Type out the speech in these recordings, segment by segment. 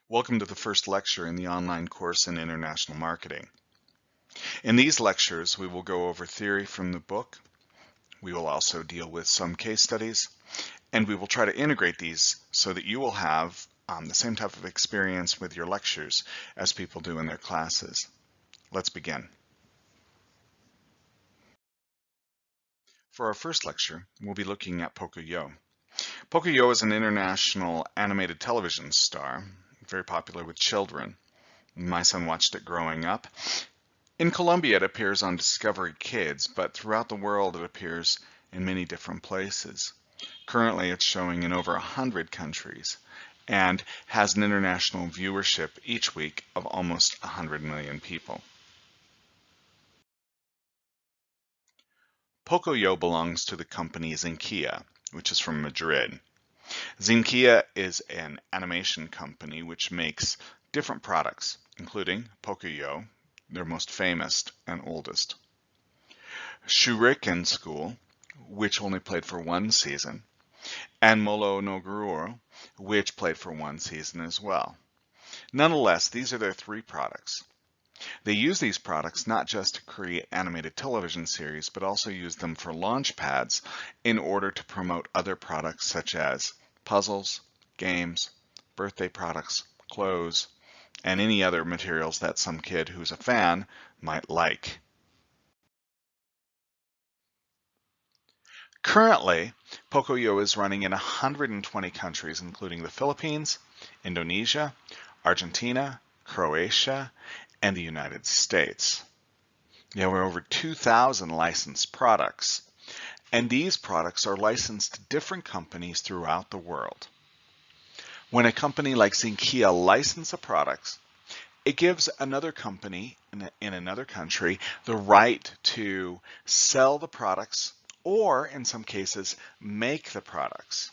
Welcome to the first lecture in the online course in International Marketing. In these lectures, we will go over theory from the book. We will also deal with some case studies, and we will try to integrate these so that you will have the same type of experience with your lectures as people do in their classes. Let's begin. For our first lecture, we'll be looking at Pocoyo. Pocoyo is an international animated television star, very popular with children. My son watched it growing up. In Colombia, it appears on Discovery Kids, but throughout the world, it appears in many different places. Currently, it's showing in over 100 countries and has an international viewership each week of almost 100 million people. Pocoyo belongs to the company Zinquilla, which is from Madrid. Zinquilla is an animation company which makes different products, including Pocoyo, their most famous and oldest. Shuriken School, which only played for one season, and Molo no Guruo, which played for one season as well. Nonetheless, these are their three products. They use these products not just to create animated television series, but also use them for launch pads in order to promote other products such as puzzles, games, birthday products, clothes, and any other materials that some kid who's a fan might like. Currently, Pocoyo is running in 120 countries, including the Philippines, Indonesia, Argentina, Croatia, and the United States. There are over 2,000 licensed products, and these products are licensed to different companies throughout the world. When a company like Zinquilla licenses a product, it gives another company in another country the right to sell the products or, in some cases, make the products.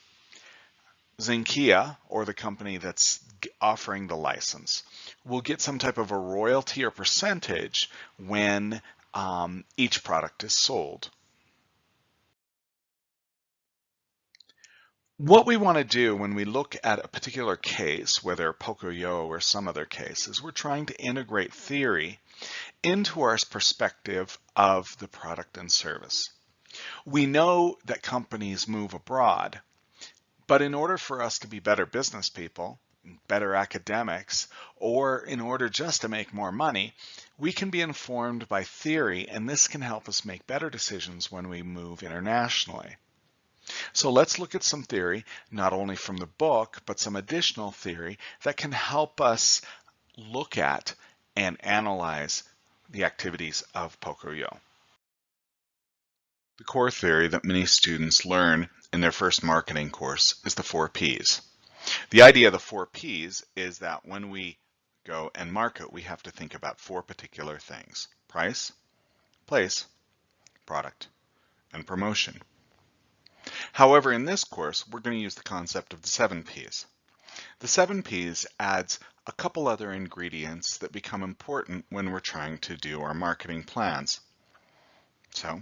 Zinquilla, or the company that's offering the license, will get some type of a royalty or percentage when each product is sold. What we want to do when we look at a particular case, whether Pocoyo or some other case, is we're trying to integrate theory into our perspective of the product and service. We know that companies move abroad, but in order for us to be better business people, better academics, or in order just to make more money, we can be informed by theory, and this can help us make better decisions when we move internationally. So let's look at some theory, not only from the book, but some additional theory that can help us look at and analyze the activities of Pocoyo. The core theory that many students learn in their first marketing course is the 4 Ps. The idea of the 4 Ps is that when we go and market, we have to think about 4 particular things: price, place, product, and promotion. However, in this course, we're going to use the concept of the 7 Ps. The 7 Ps adds a couple other ingredients that become important when we're trying to do our marketing plans. So,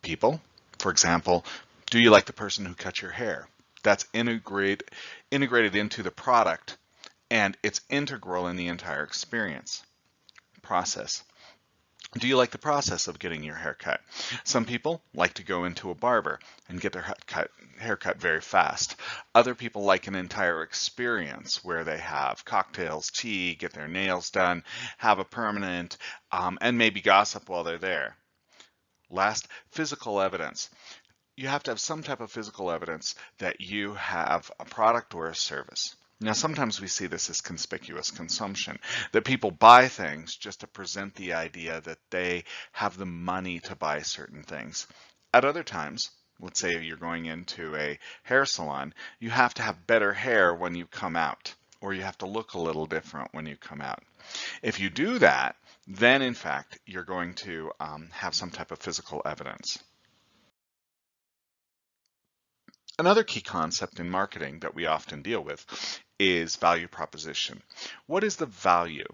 people, for example, do you like the person who cut your hair? That's integrated into the product, and it's integral in the entire experience. Process. Do you like the process of getting your hair cut? Some people like to go into a barber and get their hair cut very fast. Other people like an entire experience where they have cocktails, tea, get their nails done, have a permanent, and maybe gossip while they're there. Last, physical evidence. You have to have some type of physical evidence that you have a product or a service. Now, sometimes we see this as conspicuous consumption, that people buy things just to present the idea that they have the money to buy certain things. At other times, let's say you're going into a hair salon, you have to have better hair when you come out, or you have to look a little different when you come out. If you do that, then in fact, you're going to have some type of physical evidence. Another key concept in marketing that we often deal with is value proposition. What is the value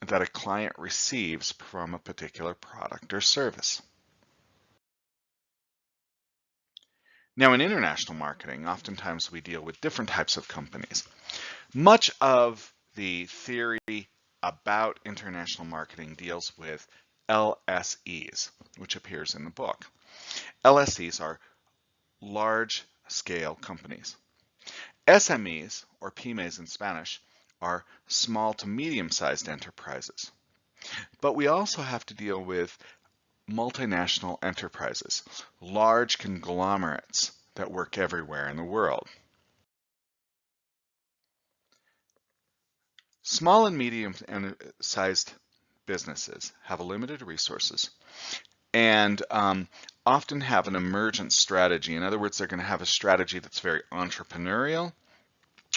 that a client receives from a particular product or service? Now, in international marketing, oftentimes we deal with different types of companies. Much of the theory about international marketing deals with LSEs, which appears in the book. LSEs are large-scale companies. SMEs, or pymes in Spanish, are small to medium-sized enterprises. But we also have to deal with multinational enterprises, large conglomerates that work everywhere in the world. Small and medium-sized businesses have limited resources and often have an emergent strategy. In other words, they're going to have a strategy that's very entrepreneurial,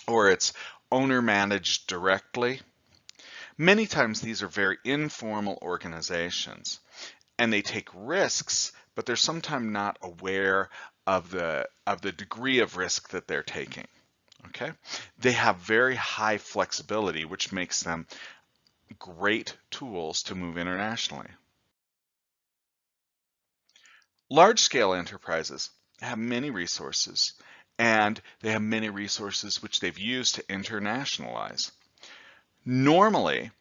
or it's owner managed directly. Many times these are very informal organizations, and they take risks, but they're sometimes not aware of the degree of risk that they're taking. Okay, they have very high flexibility, which makes them great tools to move internationally. Large-scale enterprises have many resources, and they have many resources which they've used to internationalize. Normally,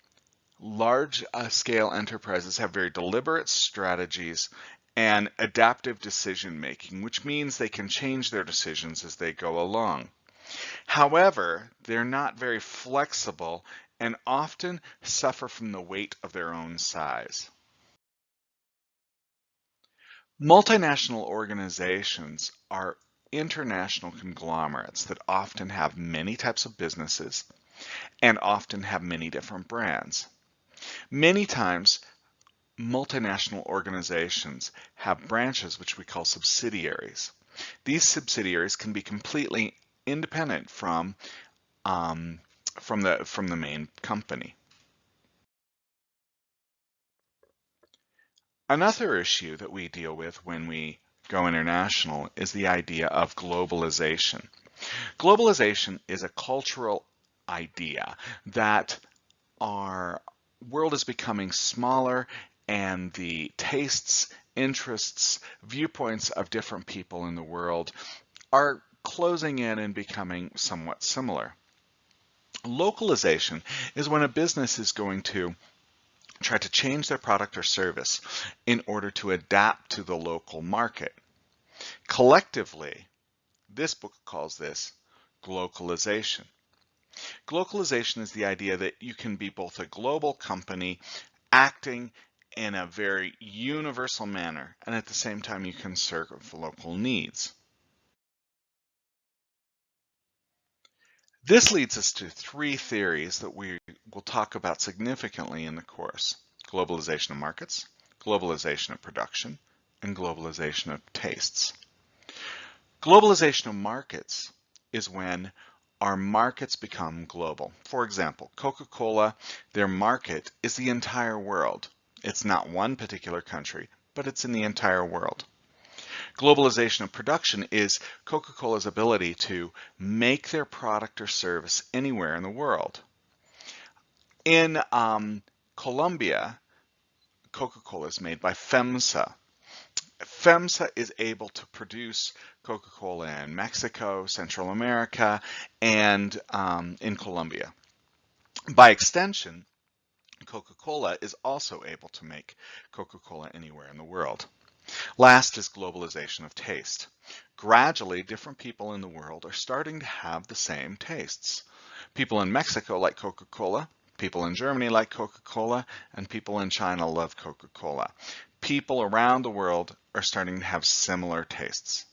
large-scale enterprises have very deliberate strategies and adaptive decision-making, which means they can change their decisions as they go along. However, they're not very flexible and often suffer from the weight of their own size. Multinational organizations are international conglomerates that often have many types of businesses and often have many different brands. Many times, multinational organizations have branches which we call subsidiaries. These subsidiaries can be completely independent from the main company. Another issue that we deal with when we go international is the idea of globalization. Globalization is a cultural idea that our world is becoming smaller and the tastes, interests, viewpoints of different people in the world are closing in and becoming somewhat similar. Localization is when a business is going to try to change their product or service in order to adapt to the local market. Collectively, this book calls this glocalization. Glocalization is the idea that you can be both a global company acting in a very universal manner, and at the same time you can serve local needs. This leads us to three theories that we will talk about significantly in the course: globalization of markets, globalization of production, and globalization of tastes. Globalization of markets is when our markets become global. For example, Coca-Cola, their market is the entire world. It's not one particular country, but it's in the entire world. Globalization of production is Coca-Cola's ability to make their product or service anywhere in the world. In Colombia, Coca-Cola is made by FEMSA. FEMSA is able to produce Coca-Cola in Mexico, Central America, and in Colombia. By extension, Coca-Cola is also able to make Coca-Cola anywhere in the world. Last is globalization of taste. Gradually, different people in the world are starting to have the same tastes. People in Mexico like Coca-Cola, people in Germany like Coca-Cola, and people in China love Coca-Cola. People around the world are starting to have similar tastes.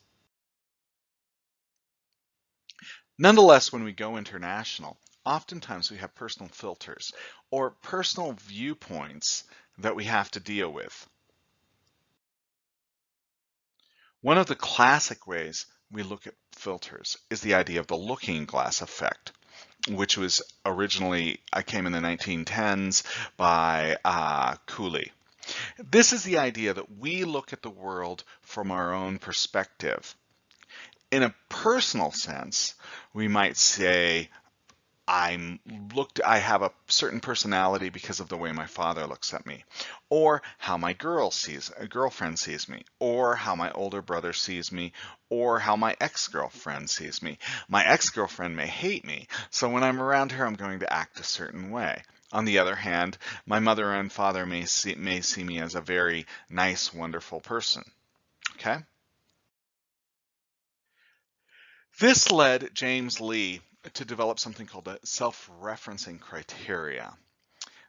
Nonetheless, when we go international, oftentimes we have personal filters or personal viewpoints that we have to deal with. One of the classic ways we look at filters is the idea of the looking glass effect, which was originally, came in the 1910s by Cooley. This is the idea that we look at the world from our own perspective. In a personal sense, we might say, I have a certain personality because of the way my father looks at me, or how my girlfriend sees me, or how my older brother sees me, or how my ex-girlfriend sees me. My ex-girlfriend may hate me, so when I'm around her, I'm going to act a certain way. On the other hand, my mother and father may see me as a very nice, wonderful person. Okay? This led James Lee to develop something called the self-referencing criteria.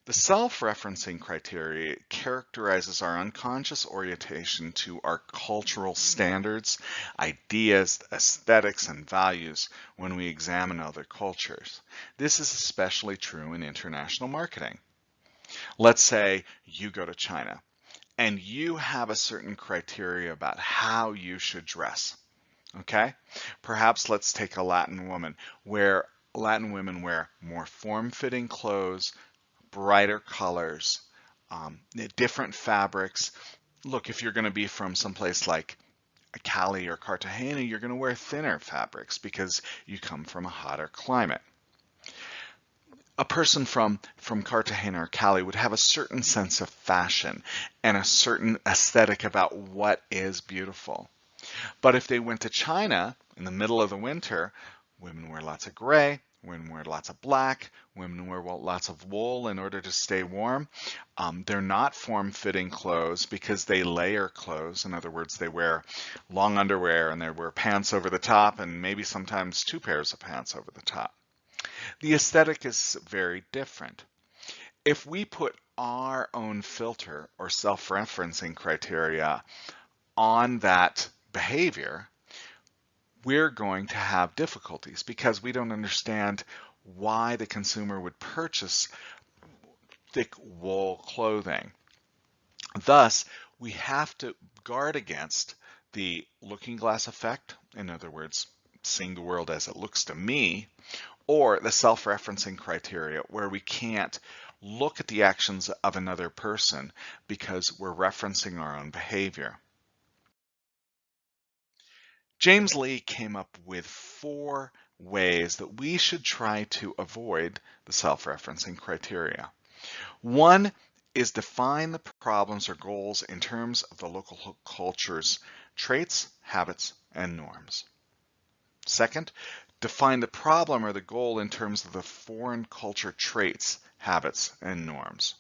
The self-referencing criteria characterizes our unconscious orientation to our cultural standards, ideas, aesthetics, and values when we examine other cultures. This is especially true in international marketing. Let's say you go to China and you have a certain criteria about how you should dress. Okay? Perhaps let's take a Latin woman where Latin women wear more form-fitting clothes, brighter colors, different fabrics. Look, if you're going to be from someplace like Cali or Cartagena, you're going to wear thinner fabrics because you come from a hotter climate. A person from Cartagena or Cali would have a certain sense of fashion and a certain aesthetic about what is beautiful. But if they went to China in the middle of the winter, women wear lots of gray, women wear lots of black, women wear lots of wool in order to stay warm. They're not form-fitting clothes because they layer clothes. In other words, they wear long underwear and they wear pants over the top and maybe sometimes two pairs of pants over the top. The aesthetic is very different. If we put our own filter or self-referencing criteria on that behavior, we're going to have difficulties because we don't understand why the consumer would purchase thick wool clothing. Thus, we have to guard against the looking glass effect, in other words, seeing the world as it looks to me, or the self-referencing criteria where we can't look at the actions of another person because we're referencing our own behavior. James Lee came up with 4 ways that we should try to avoid the self-referencing criteria. 1 is define the problems or goals in terms of the local culture's traits, habits, and norms. 2nd, define the problem or the goal in terms of the foreign culture traits, habits, and norms.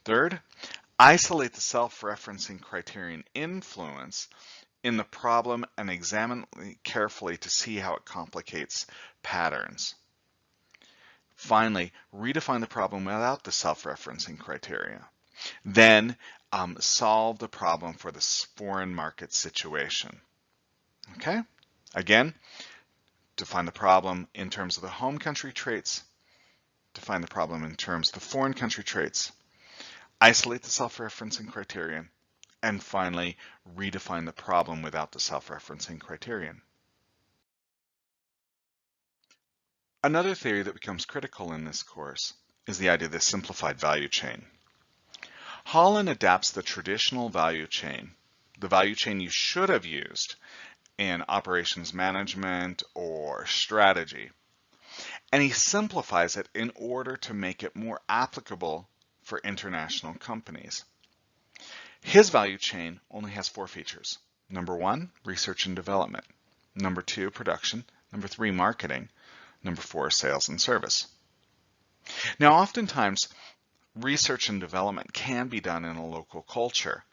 3rd, isolate the self-referencing criterion influence in the problem and examine it carefully to see how it complicates patterns. Finally, redefine the problem without the self-referencing criteria. Then solve the problem for this foreign market situation. Okay? Again, define the problem in terms of the home country traits, define the problem in terms of the foreign country traits, isolate the self-referencing criterion, and finally, redefine the problem without the self-referencing criterion. Another theory that becomes critical in this course is the idea of the simplified value chain. Holland adapts the traditional value chain, the value chain you should have used in operations management or strategy, and he simplifies it in order to make it more applicable for international companies. His value chain only has 4 features. Number 1, research and development. Number 2, production. Number 3, marketing. Number 4, sales and service. Now, oftentimes, research and development can be done in a local culture.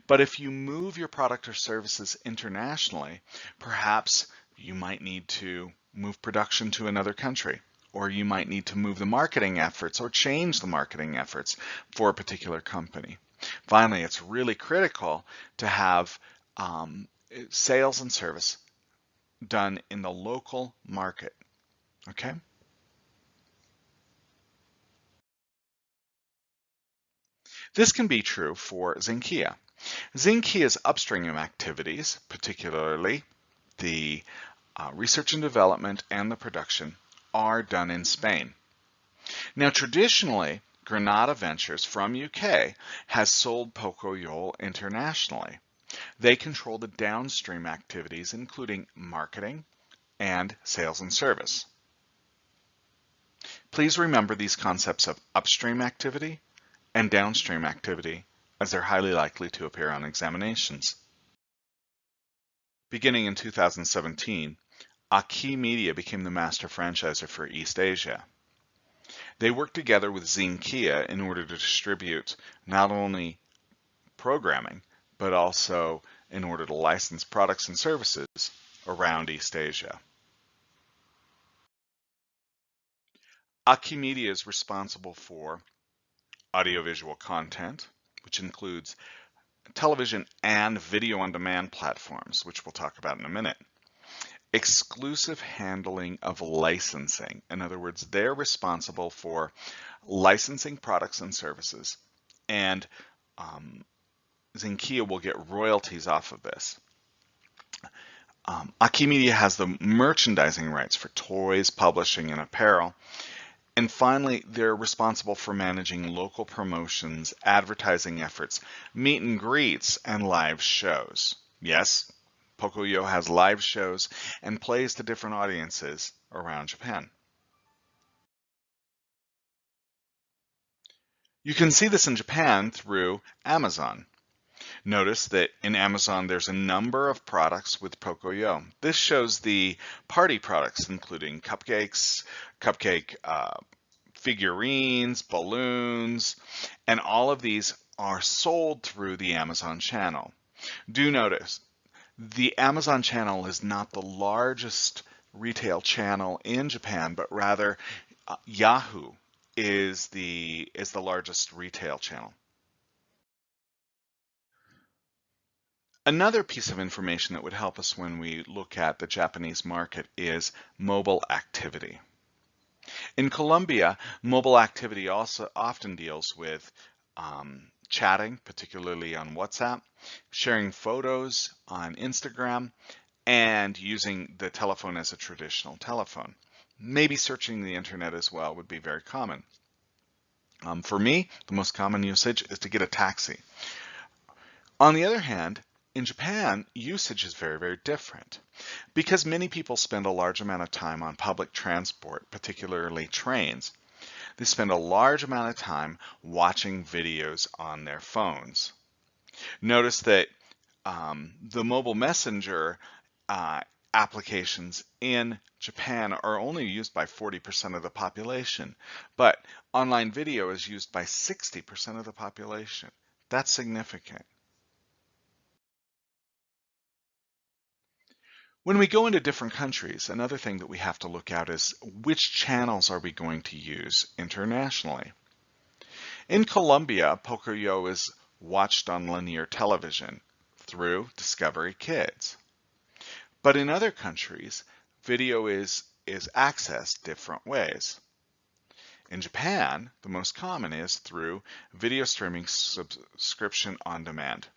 But if you move your product or services internationally, perhaps you might need to move production to another country, or you might need to move the marketing efforts or change the marketing efforts for a particular company. Finally, it's really critical to have sales and service done in the local market. Okay? This can be true for Zinquia. Zinquia's upstream activities, particularly the research and development and the production, are done in Spain. Now, traditionally, Granada Ventures from UK has sold Pocoyol internationally. They control the downstream activities, including marketing and sales and service. Please remember these concepts of upstream activity and downstream activity, as they're highly likely to appear on examinations. Beginning in 2017, Aki Media became the master franchisor for East Asia. They worked together with Zinkia in order to distribute not only programming, but also in order to license products and services around East Asia. Aki Media is responsible for audiovisual content, which includes television and video on demand platforms, which we'll talk about in a minute. Exclusive handling of licensing. In other words, they're responsible for licensing products and services, and Zinkia will get royalties off of this. Aki Media has the merchandising rights for toys, publishing, and apparel. And finally, they're responsible for managing local promotions, advertising efforts, meet and greets, and live shows. Yes, Pocoyo has live shows and plays to different audiences around Japan. You can see this in Japan through Amazon. Notice that in Amazon there's a number of products with Pocoyo. This shows the party products, including cupcakes, cupcake figurines, balloons, and all of these are sold through the Amazon channel. Do notice, the Amazon channel is not the largest retail channel in Japan, but rather Yahoo is the largest retail channel. Another piece of information that would help us when we look at the Japanese market is mobile activity. In Colombia, mobile activity also often deals with chatting, particularly on WhatsApp, sharing photos on Instagram, and using the telephone as a traditional telephone. Maybe searching the internet as well would be very common. For me, the most common usage is to get a taxi. On the other hand, in Japan, usage is very, very different. Because many people spend a large amount of time on public transport, particularly trains, they spend a large amount of time watching videos on their phones. Notice that the mobile messenger applications in Japan are only used by 40% of the population, but online video is used by 60% of the population. That's significant. When we go into different countries, another thing that we have to look at is which channels are we going to use internationally. In Colombia, Pocoyo is watched on linear television through Discovery Kids. But in other countries, video is accessed different ways. In Japan, the most common is through video streaming subscription on demand.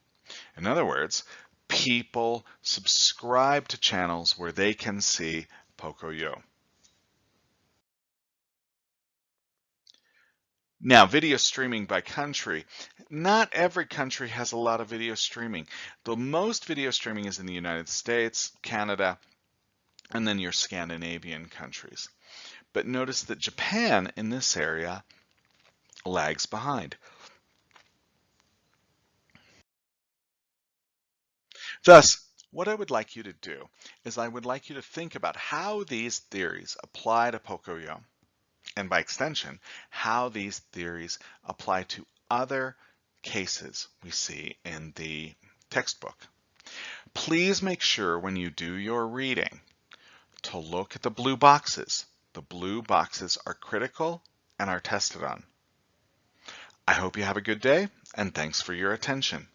In other words, people subscribe to channels where they can see Pocoyo. Now, video streaming by country. Not every country has a lot of video streaming. The most video streaming is in the United States, Canada, and then your Scandinavian countries. But notice that Japan in this area lags behind. Thus, what I would like you to do is I would like you to think about how these theories apply to Pocoyo, and by extension, how these theories apply to other cases we see in the textbook. Please make sure when you do your reading to look at the blue boxes. The blue boxes are critical and are tested on. I hope you have a good day, and thanks for your attention.